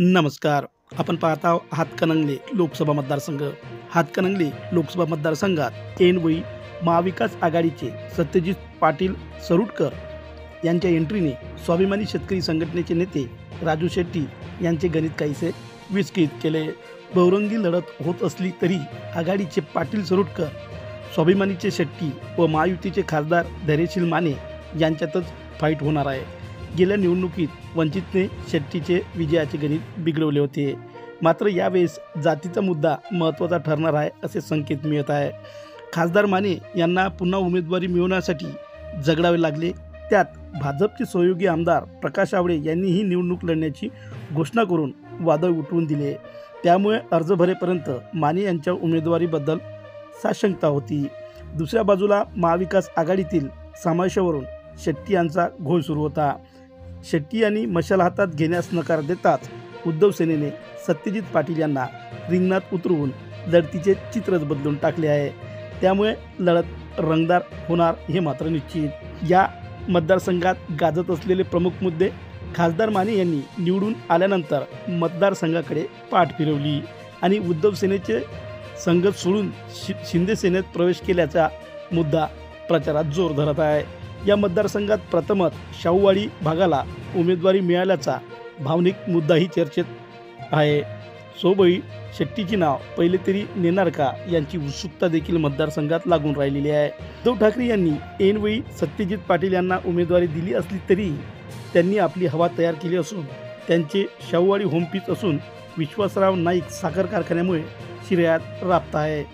नमस्कार. आपण पाहत आहोत हातकणंगले लोकसभा मतदारसंघ. हातकणंगले लोकसभा मतदारसंघात ऐनवेळी महाविकास आघाडीचे सत्यजित पाटील सरुटकर यांच्या एंट्रीने स्वाभिमानी शेतकरी संघटनेचे नेते राजू शेट्टी यांचे गणित काहीसे विस्कळीत केले. बहुरंगी लढत होत असली तरी आघाडीचे पाटील सरुटकर, स्वाभिमानीचे शेट्टी व महायुतीचे खासदार धैर्यशील माने यांच्यातच फाईट होणार आहे. गेल्या निवडणुकीत वंचितने शेट्टीचे विजयाचे गणित बिघडवले होते, मात्र यावेळेस जातीचा मुद्दा महत्त्वाचा ठरणार आहे असे संकेत मिळत आहे. खासदार माने यांना पुन्हा उमेदवारी मिळवण्यासाठी झगडावे लागले. त्यात भाजपचे सहयोगी आमदार प्रकाश आवळे यांनीही निवडणूक लढण्याची घोषणा करून वादळ उठवून दिले. त्यामुळे अर्ज भरेपर्यंत माने यांच्या उमेदवारीबद्दल साशंकता होती. दुसऱ्या बाजूला महाविकास आघाडीतील समावेशावरून शेट्टी यांचा घोळ सुरू होता. शेट्टी यांनी मशाल हातात घेण्यास नकार देताच उद्धव सेनेने सत्यजित पाटील यांना रिंगणात उतरवून लढतीचे चित्रच बदलून टाकले आहे. त्यामुळे लढत रंगतदार होणार हे मात्र निश्चित. या मतदारसंघात गाजत असलेले प्रमुख मुद्दे: खासदार माने यांनी निवडून आल्यानंतर मतदारसंघाकडे पाठ फिरवली आणि उद्धव सेनेचे संगत सोडून शिंदे सेनेत प्रवेश केल्याचा मुद्दा प्रचारात जोर धरत आहे. या मतदारसंघात प्रथमच शाहूवाडी भागाला उमेदवारी मिळाल्याचा भावनिक मुद्दाही चर्चेत आहे. सोबळी शेट्टीची नाव पहिले तरी नेणार का यांची उत्सुकता देखील मतदारसंघात लागून राहिलेली आहे. उद्धव ठाकरे यांनी ऐनवेळी सत्यजित पाटील यांना उमेदवारी दिली असली तरी त्यांनी आपली हवा तयार केली असून त्यांचे शाहूवाडी होमपीच असून विश्वासराव नाईक साखर कारखान्यामुळे श्रेयात राबत आहे.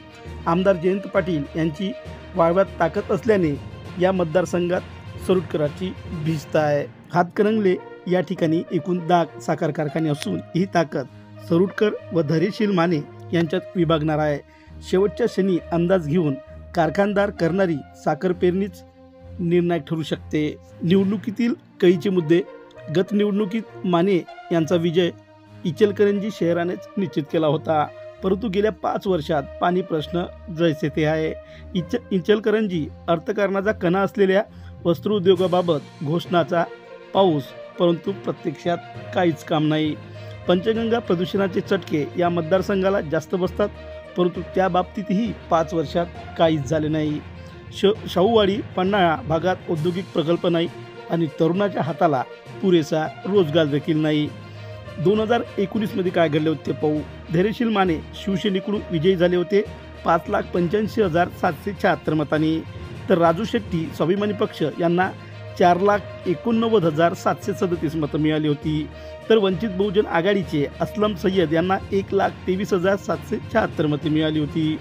आमदार जयंत पाटील यांची वाळव्यात ताकद असल्याने या मतदारसंघात सरुटकरांची भिस्त आहे. हातकणंगले या ठिकाणी एकूण 10 साखर कारखाने असून ही ताकद सरुटकर व धैर्यशील माने यांच्यात विभागणार आहे. शेवटच्या क्षणी अंदाज घेऊन कारखानदार करणारी साखर पेरणीच निर्णायक ठरू शकते. निवडणुकीतील कैचे मुद्दे: गत निवडणुकीत माने यांचा विजय इचलकरंजी शहरानेच निश्चित केला होता, परंतु गेल्या 5 वर्षात पाणी प्रश्न जैसे ते आहे. इचलकरंजी अर्थकारणाचा कणा असलेल्या वस्त्रोद्योगाबाबत घोषणाचा पाऊस, परंतु प्रत्यक्षात काहीच काम नाही. पंचगंगा प्रदूषणाचे चटके या मतदारसंघाला जास्त बसतात, परंतु त्या बाबतीतही 5 वर्षात काहीच झाले नाही. शाहूवाडी पन्हाळा भागात औद्योगिक प्रकल्प नाही आणि तरुणाच्या हाताला पुरेसा रोजगार देखील नाही. 2019 काय घडले होते पाहू. धैर्यशील माने शिवसेनेकडून विजयी झाले होते 5,85,776 मतांनी, तर राजू शेट्टी स्वाभिमानी पक्ष यांना 4,89,737 मतं मिळाली होती. तर वंचित बहुजन आघाडीचे असलम सय्यद यांना 1,23,776 मते मिळाली होती.